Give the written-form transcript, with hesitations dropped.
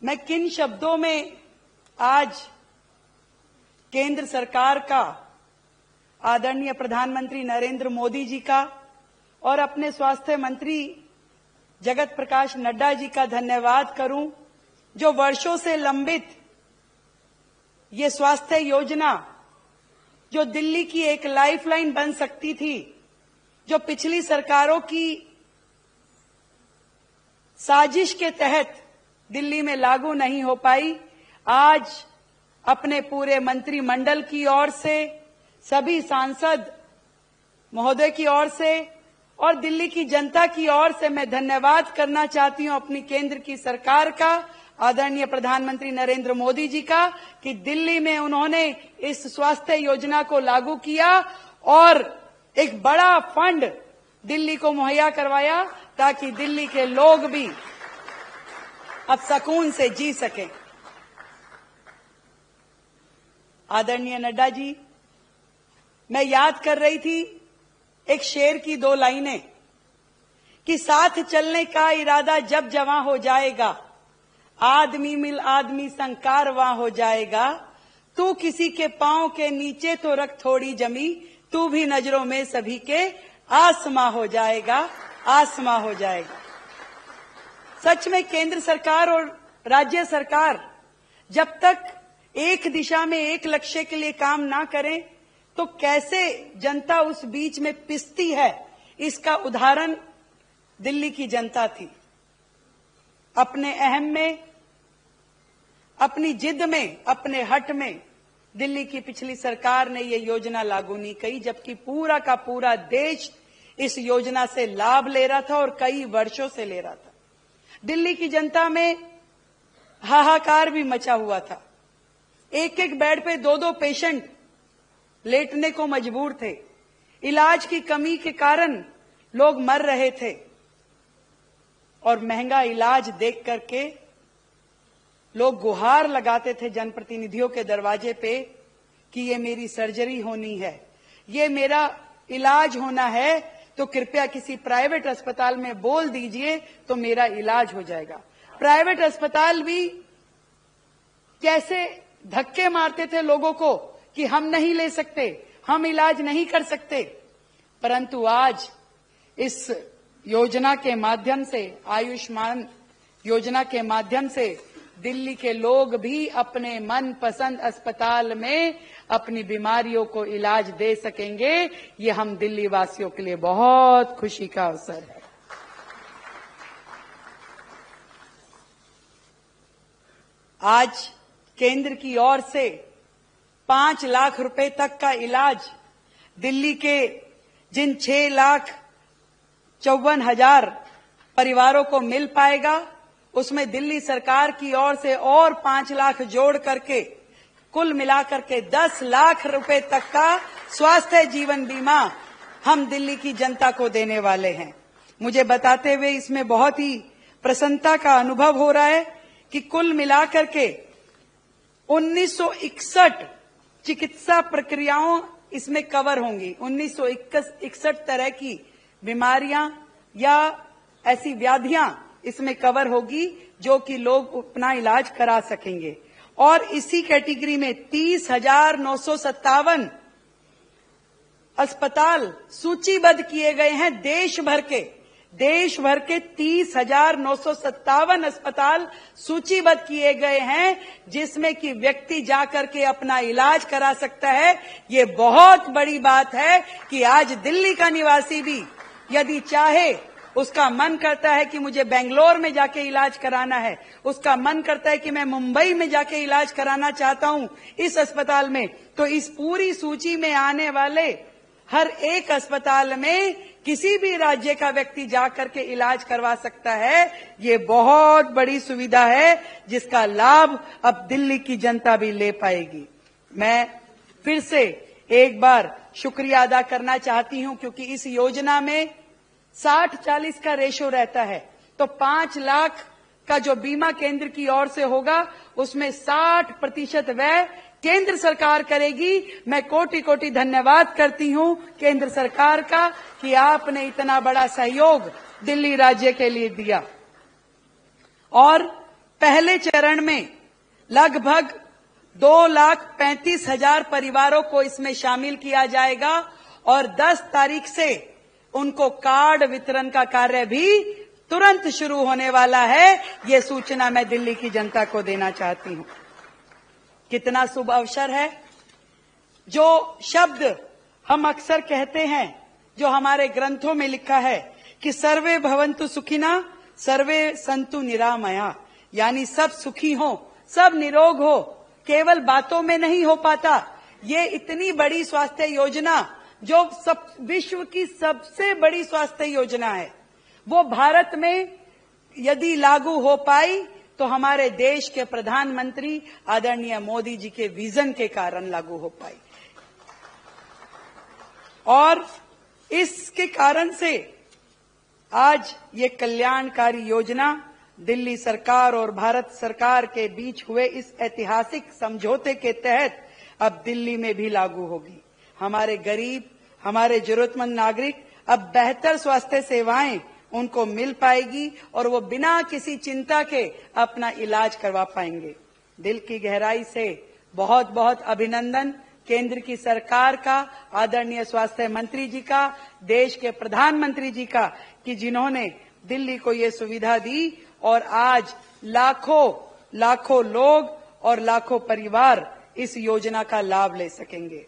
मैं किन शब्दों में आज केंद्र सरकार का, आदरणीय प्रधानमंत्री नरेंद्र मोदी जी का और अपने स्वास्थ्य मंत्री जगत प्रकाश नड्डा जी का धन्यवाद करूं, जो वर्षों से लंबित ये स्वास्थ्य योजना, जो दिल्ली की एक लाइफलाइन बन सकती थी, जो पिछली सरकारों की साजिश के तहत दिल्ली में लागू नहीं हो पाई, आज अपने पूरे मंत्रिमंडल की ओर से, सभी सांसद महोदय की ओर से और दिल्ली की जनता की ओर से मैं धन्यवाद करना चाहती हूं अपनी केंद्र की सरकार का, आदरणीय प्रधानमंत्री नरेंद्र मोदी जी का, कि दिल्ली में उन्होंने इस स्वास्थ्य योजना को लागू किया और एक बड़ा फंड दिल्ली को मुहैया करवाया ताकि दिल्ली के लोग भी अब सुकून से जी सकें। आदरणीय नड्डा जी, मैं याद कर रही थी एक शेर की 2 लाइनें कि साथ चलने का इरादा जब जवां हो जाएगा, आदमी मिल आदमी संग कारवां हो जाएगा, तू किसी के पांव के नीचे तो रख थोड़ी जमी, तू भी नजरों में सभी के आसमां हो जाएगा, आसमां हो जाएगा। सच में केंद्र सरकार और राज्य सरकार जब तक एक दिशा में एक लक्ष्य के लिए काम ना करें तो कैसे जनता उस बीच में पिसती है, इसका उदाहरण दिल्ली की जनता थी। अपने अहम में, अपनी जिद में, अपने हट में दिल्ली की पिछली सरकार ने ये योजना लागू नहीं की, जबकि पूरा का पूरा देश इस योजना से लाभ ले रहा था और कई वर्षों से ले रहा था। दिल्ली की जनता में हाहाकार भी मचा हुआ था। एक एक बेड पे 2-2 पेशेंट लेटने को मजबूर थे। इलाज की कमी के कारण लोग मर रहे थे और महंगा इलाज देख करके लोग गुहार लगाते थे जनप्रतिनिधियों के दरवाजे पे कि ये मेरी सर्जरी होनी है, ये मेरा इलाज होना है, तो कृपया किसी प्राइवेट अस्पताल में बोल दीजिए तो मेरा इलाज हो जाएगा। प्राइवेट अस्पताल भी कैसे धक्के मारते थे लोगों को कि हम नहीं ले सकते, हम इलाज नहीं कर सकते। परंतु आज इस योजना के माध्यम से, आयुष्मान योजना के माध्यम से दिल्ली के लोग भी अपने मनपसंद अस्पताल में अपनी बीमारियों को इलाज दे सकेंगे। ये हम दिल्ली वासियों के लिए बहुत खुशी का अवसर है। आज केंद्र की ओर से 5 लाख रुपए तक का इलाज दिल्ली के जिन 6,54,000 परिवारों को मिल पाएगा, उसमें दिल्ली सरकार की ओर से और 5 लाख जोड़ करके कुल मिलाकर के 10 लाख रुपए तक का स्वास्थ्य जीवन बीमा हम दिल्ली की जनता को देने वाले हैं। मुझे बताते हुए इसमें बहुत ही प्रसन्नता का अनुभव हो रहा है कि कुल मिलाकर के 1961 चिकित्सा प्रक्रियाओं इसमें कवर होंगी। 1961 तरह की बीमारियां या ऐसी व्याधियां इसमें कवर होगी जो कि लोग अपना इलाज करा सकेंगे। और इसी कैटेगरी में 30,957 अस्पताल सूचीबद्ध किए गए हैं। देश भर के 30,957 अस्पताल सूचीबद्ध किए गए हैं, जिसमें कि व्यक्ति जाकर के अपना इलाज करा सकता है। ये बहुत बड़ी बात है कि आज दिल्ली का निवासी भी यदि चाहे, उसका मन करता है कि मुझे बेंगलोर में जाके इलाज कराना है, उसका मन करता है कि मैं मुंबई में जाके इलाज कराना चाहता हूं इस अस्पताल में, तो इस पूरी सूची में आने वाले हर एक अस्पताल में किसी भी राज्य का व्यक्ति जाकर के इलाज करवा सकता है। ये बहुत बड़ी सुविधा है जिसका लाभ अब दिल्ली की जनता भी ले पाएगी। मैं फिर से एक बार शुक्रिया अदा करना चाहती हूं, क्योंकि इस योजना में 60-40 का रेशो रहता है, तो 5 लाख का जो बीमा केंद्र की ओर से होगा, उसमें 60% व्यय केंद्र सरकार करेगी। मैं कोटि कोटि धन्यवाद करती हूं केंद्र सरकार का कि आपने इतना बड़ा सहयोग दिल्ली राज्य के लिए दिया। और पहले चरण में लगभग 2,35,000 परिवारों को इसमें शामिल किया जाएगा और 10 तारीख से उनको कार्ड वितरण का कार्य भी तुरंत शुरू होने वाला है। ये सूचना मैं दिल्ली की जनता को देना चाहती हूं। कितना शुभ अवसर है। जो शब्द हम अक्सर कहते हैं, जो हमारे ग्रंथों में लिखा है कि सर्वे भवन्तु सुखिना सर्वे सन्तु निरामया, यानी सब सुखी हो, सब निरोग हो, केवल बातों में नहीं हो पाता। ये इतनी बड़ी स्वास्थ्य योजना, जो विश्व की सबसे बड़ी स्वास्थ्य योजना है, वो भारत में यदि लागू हो पाई तो हमारे देश के प्रधानमंत्री आदरणीय मोदी जी के विजन के कारण लागू हो पाई। और इसके कारण से आज ये कल्याणकारी योजना दिल्ली सरकार और भारत सरकार के बीच हुए इस ऐतिहासिक समझौते के तहत अब दिल्ली में भी लागू होगी। हमारे गरीब, हमारे जरूरतमंद नागरिक अब बेहतर स्वास्थ्य सेवाएं उनको मिल पाएगी और वो बिना किसी चिंता के अपना इलाज करवा पाएंगे। दिल की गहराई से बहुत बहुत अभिनंदन केंद्र की सरकार का, आदरणीय स्वास्थ्य मंत्री जी का, देश के प्रधानमंत्री जी का, कि जिन्होंने दिल्ली को ये सुविधा दी और आज लाखों लोग और लाखों परिवार इस योजना का लाभ ले सकेंगे।